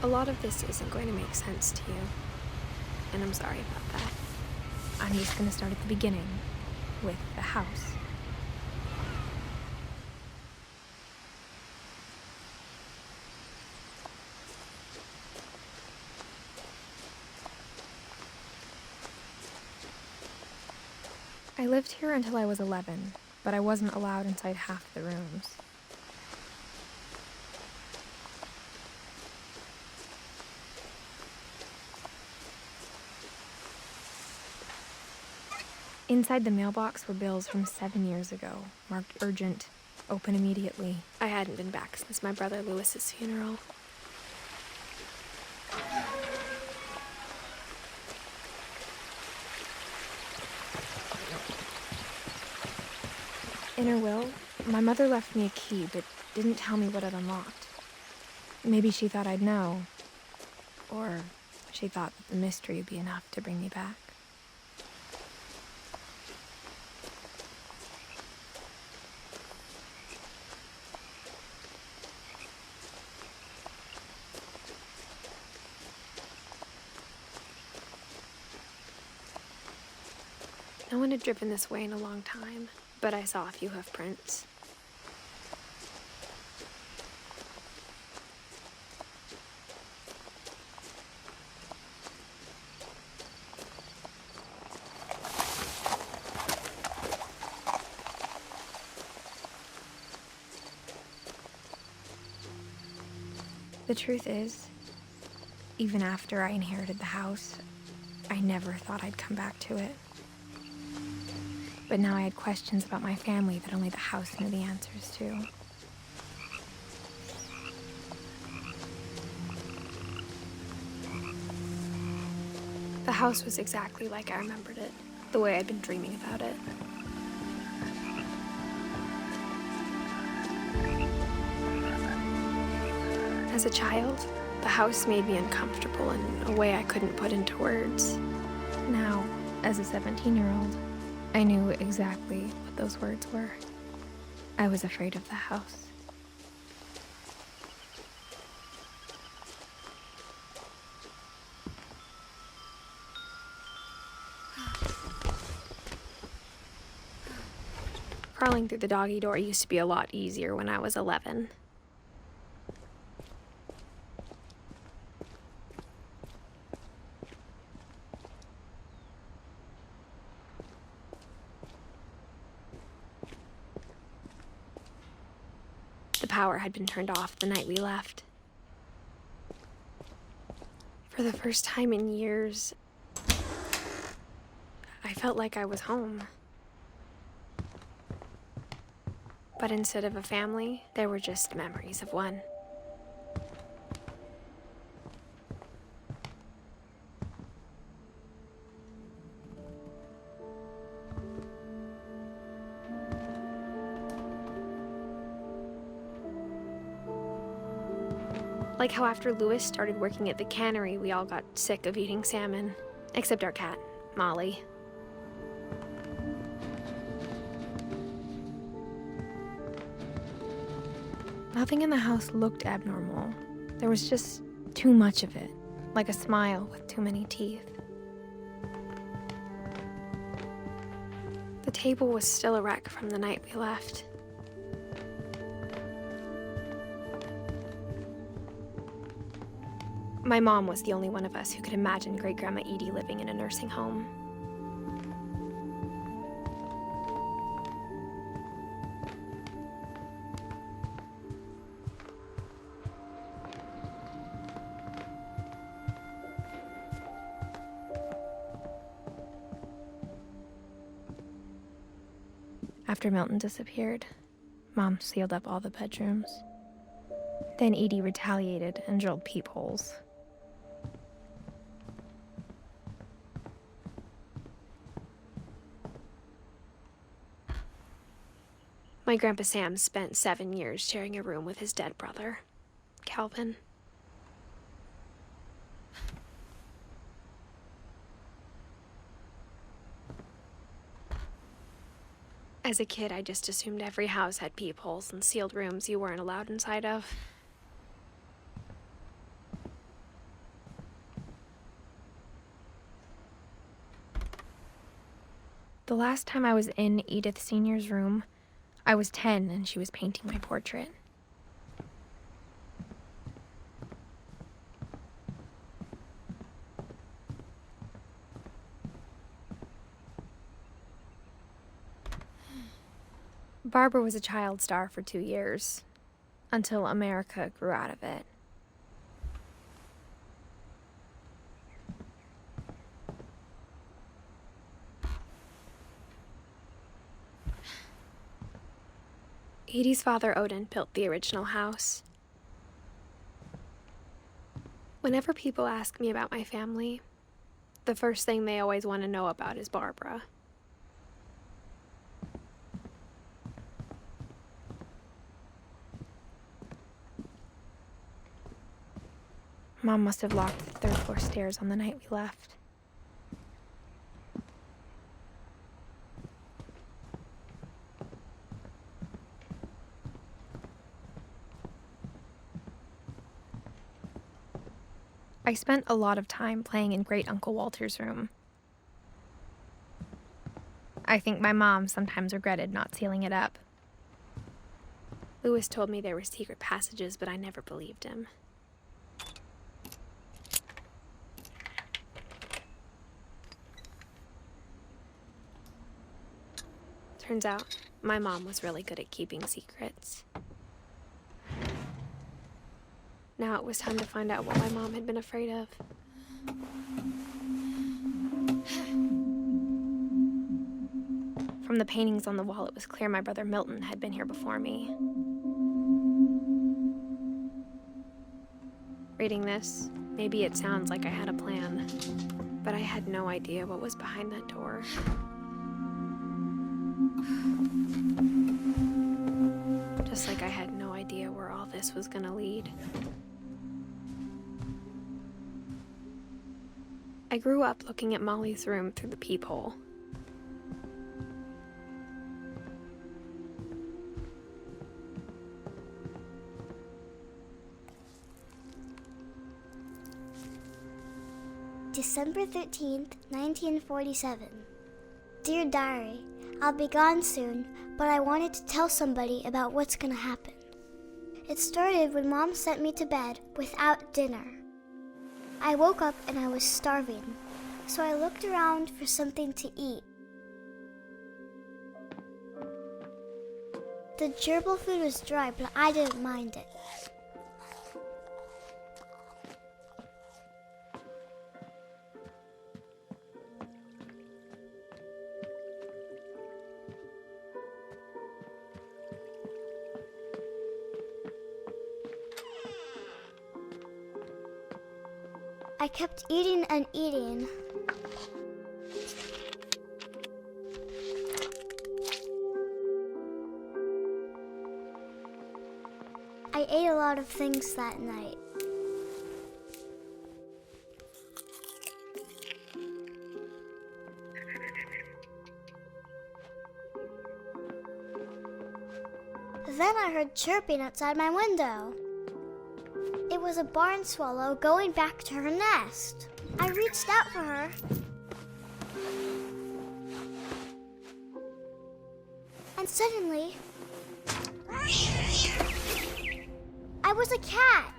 A lot of this isn't going to make sense to you, and I'm sorry about that. I'm just going to start at the beginning, with the house. I lived here until I was 11, but I wasn't allowed inside half the rooms. Inside the mailbox were bills from 7 years ago, marked urgent, open immediately. I hadn't been back since my brother Lewis's funeral. In her will, my mother left me a key, but didn't tell me what it unlocked. Maybe she thought I'd know, or she thought that the mystery would be enough to bring me back. No one had driven this way in a long time, but I saw a few hoof prints. The truth is, even after I inherited the house, I never thought I'd come back to it. But now I had questions about my family that only the house knew the answers to. The house was exactly like I remembered it, the way I'd been dreaming about it. As a child, the house made me uncomfortable in a way I couldn't put into words. Now, as a 17-year-old, I knew exactly what those words were. I was afraid of the house. Crawling through the doggy door used to be a lot easier when I was 11. The power had been turned off the night we left. For the first time in years, I felt like I was home. But instead of a family, there were just memories of one. Like how after Lewis started working at the cannery, we all got sick of eating salmon. Except our cat, Molly. Nothing in the house looked abnormal. There was just too much of it, like a smile with too many teeth. The table was still a wreck from the night we left. My mom was the only one of us who could imagine Great-Grandma Edie living in a nursing home. After Milton disappeared, Mom sealed up all the bedrooms. Then Edie retaliated and drilled peepholes. My Grandpa Sam spent 7 years sharing a room with his dead brother, Calvin. As a kid, I just assumed every house had peepholes and sealed rooms you weren't allowed inside of. The last time I was in Edith Sr.'s room, I was 10 and she was painting my portrait. Barbara was a child star for 2 years, until America grew out of it. Edie's father, Odin, built the original house. Whenever people ask me about my family, the first thing they always want to know about is Barbara. Mom must have locked the third floor stairs on the night we left. I spent a lot of time playing in Great Uncle Walter's room. I think my mom sometimes regretted not sealing it up. Lewis told me there were secret passages, but I never believed him. Turns out, my mom was really good at keeping secrets. Now it was time to find out what my mom had been afraid of. From the paintings on the wall, it was clear my brother Milton had been here before me. Reading this, maybe it sounds like I had a plan, but I had no idea what was behind that door. Just like I had no idea where all this was gonna lead. I grew up looking at Molly's room through the peephole. December 13th, 1947. Dear Diary, I'll be gone soon, but I wanted to tell somebody about what's gonna happen. It started when Mom sent me to bed without dinner. I woke up and I was starving, so I looked around for something to eat. The gerbil food was dry, but I didn't mind it. I kept eating and eating. I ate a lot of things that night. Then I heard chirping outside my window. It was a barn swallow going back to her nest. I reached out for her. And suddenly, I was a cat.